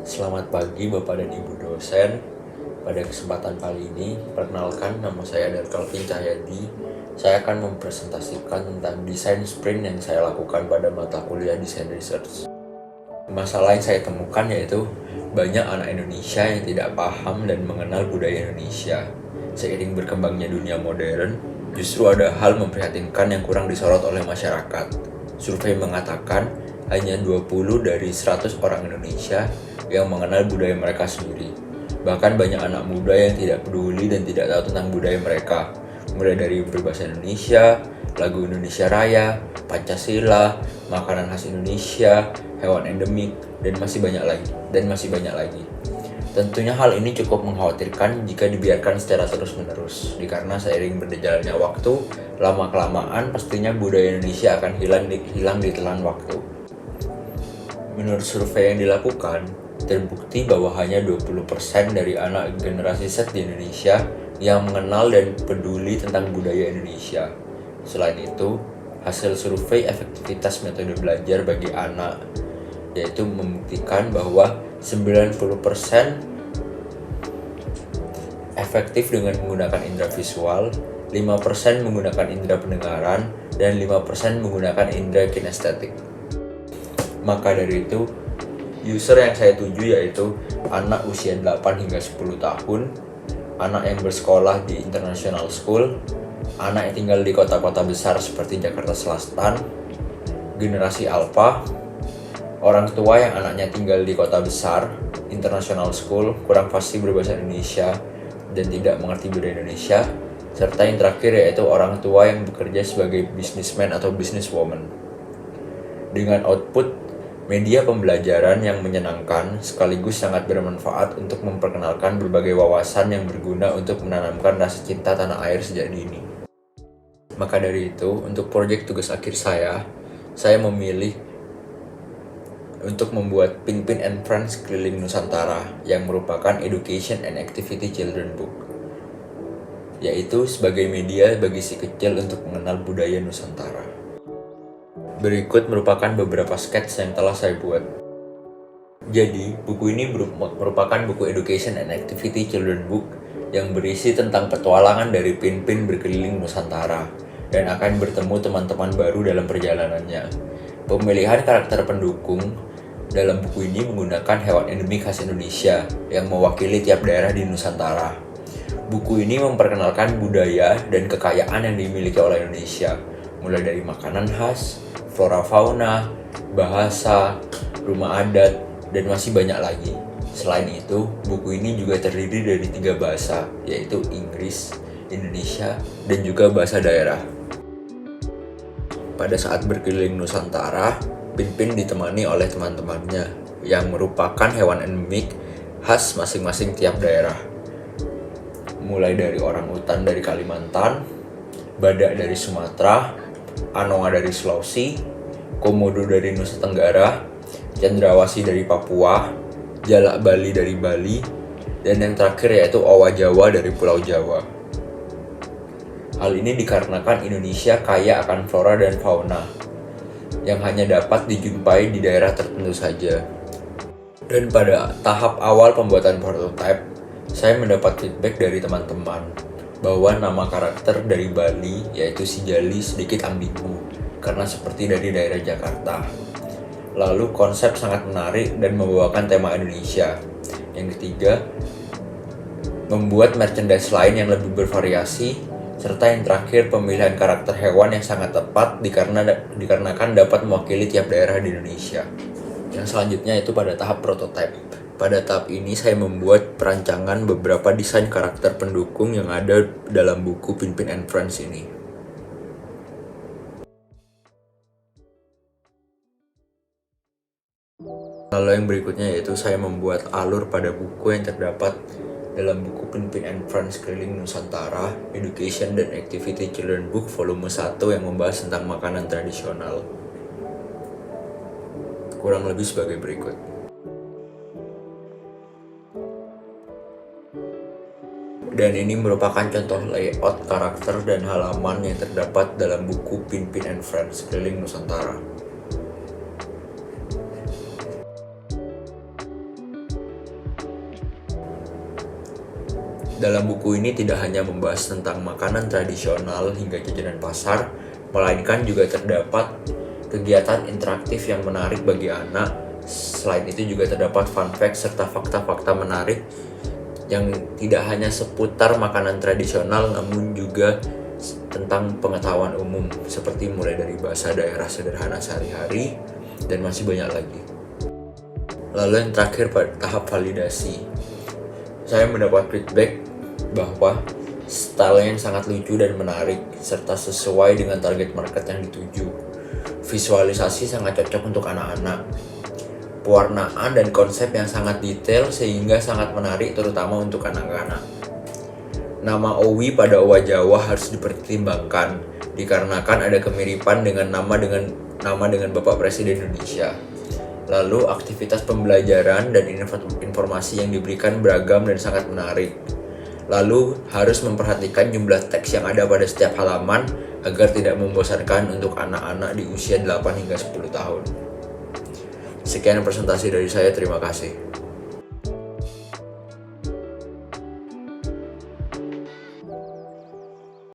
Selamat pagi Bapak dan Ibu dosen. Pada kesempatan kali ini, perkenalkan nama saya adalah Calvin Cahyadi. Saya akan mempresentasikan tentang desain sprint yang saya lakukan pada mata kuliah Design Research. Masalah yang saya temukan yaitu banyak anak Indonesia yang tidak paham dan mengenal budaya Indonesia. Seiring berkembangnya dunia modern, justru ada hal memprihatinkan yang kurang disorot oleh masyarakat. Survei mengatakan hanya 20 dari 100 orang Indonesia yang mengenal budaya mereka sendiri. Bahkan banyak anak muda yang tidak peduli dan tidak tahu tentang budaya mereka, mulai dari berbahasa Indonesia, lagu Indonesia Raya, Pancasila, makanan khas Indonesia, hewan endemik, dan masih banyak lagi. Tentunya hal ini cukup mengkhawatirkan jika dibiarkan secara terus-menerus, karena seiring berjalannya waktu, lama-kelamaan pastinya budaya Indonesia akan hilang di telan waktu. Menurut survei yang dilakukan, terbukti bahwa hanya 20% dari anak generasi Z di Indonesia yang mengenal dan peduli tentang budaya Indonesia. Selain itu, hasil survei efektivitas metode belajar bagi anak yaitu membuktikan bahwa 90% efektif dengan menggunakan indera visual, 5% menggunakan indera pendengaran, dan 5% menggunakan indera kinestetik. Maka dari itu, user yang saya tuju yaitu anak usia 8 hingga 10 tahun, anak yang bersekolah di international school, anak yang tinggal di kota-kota besar seperti Jakarta Selatan, generasi alpha, orang tua yang anaknya tinggal di kota besar, international school, kurang fasih berbahasa Indonesia, dan tidak mengerti budaya Indonesia, serta yang terakhir yaitu orang tua yang bekerja sebagai businessman atau businesswoman. Dengan output media pembelajaran yang menyenangkan sekaligus sangat bermanfaat untuk memperkenalkan berbagai wawasan yang berguna untuk menanamkan rasa cinta tanah air sejak dini. Maka dari itu, untuk proyek tugas akhir saya memilih untuk membuat Pinpin and Friends Keliling Nusantara yang merupakan Education and Activity Children Book, yaitu sebagai media bagi si kecil untuk mengenal budaya Nusantara. Berikut merupakan beberapa sketch yang telah saya buat. Jadi, buku ini merupakan buku Education and Activity Children Book yang berisi tentang petualangan dari Pinpin berkeliling Nusantara dan akan bertemu teman-teman baru dalam perjalanannya. Pemilihan karakter pendukung dalam buku ini menggunakan hewan endemik khas Indonesia yang mewakili tiap daerah di Nusantara. Buku ini memperkenalkan budaya dan kekayaan yang dimiliki oleh Indonesia, mulai dari makanan khas, flora fauna, bahasa, rumah adat, dan masih banyak lagi. Selain itu, buku ini juga terdiri dari 3 bahasa, yaitu Inggris, Indonesia, dan juga bahasa daerah. Pada saat berkeliling Nusantara, Pinpin ditemani oleh teman-temannya yang merupakan hewan endemik khas masing-masing tiap daerah. Mulai dari orang utan dari Kalimantan, badak dari Sumatera, anoa dari Sulawesi, komodo dari Nusa Tenggara, cendrawasih dari Papua, jalak Bali dari Bali, dan yang terakhir yaitu owa Jawa dari Pulau Jawa. Hal ini dikarenakan Indonesia kaya akan flora dan fauna yang hanya dapat dijumpai di daerah tertentu saja. Dan pada tahap awal pembuatan prototipe, saya mendapat feedback dari teman-teman bahwa nama karakter dari Bali yaitu si Jali sedikit ambigu karena seperti dari daerah Jakarta. Lalu konsep sangat menarik dan membawakan tema Indonesia. Yang ketiga, membuat merchandise lain yang lebih bervariasi, serta yang terakhir pemilihan karakter hewan yang sangat tepat dikarenakan dapat mewakili tiap daerah di Indonesia. Yang selanjutnya itu pada tahap prototipe. Pada tahap ini saya membuat perancangan beberapa desain karakter pendukung yang ada dalam buku Pinpin and Friends ini. Lalu yang berikutnya yaitu saya membuat alur pada buku yang terdapat dalam buku Pinpin and Friends Keliling Nusantara, Education dan Activity Children Book volume 1 yang membahas tentang makanan tradisional. Kurang lebih sebagai berikut. Dan ini merupakan contoh layout karakter dan halaman yang terdapat dalam buku Pinpin and Friends, Keliling Nusantara. Dalam buku ini tidak hanya membahas tentang makanan tradisional hingga jajanan pasar, melainkan juga terdapat kegiatan interaktif yang menarik bagi anak. Selain itu juga terdapat fun fact serta fakta-fakta menarik yang tidak hanya seputar makanan tradisional namun juga tentang pengetahuan umum seperti mulai dari bahasa daerah sederhana sehari-hari dan masih banyak lagi. Lalu yang terakhir pada tahap validasi. Saya mendapat feedback bahwa style yang sangat lucu dan menarik serta sesuai dengan target market yang dituju. Visualisasi sangat cocok untuk anak-anak. Pewarnaan dan konsep yang sangat detail sehingga sangat menarik terutama untuk anak-anak. Nama Owi pada Owa Jawa harus dipertimbangkan dikarenakan ada kemiripan dengan nama dengan Bapak Presiden Indonesia. Lalu aktivitas pembelajaran dan informasi yang diberikan beragam dan sangat menarik. Lalu harus memperhatikan jumlah teks yang ada pada setiap halaman agar tidak membosankan untuk anak-anak di usia 8 hingga 10 tahun. Sekian presentasi dari saya, terima kasih.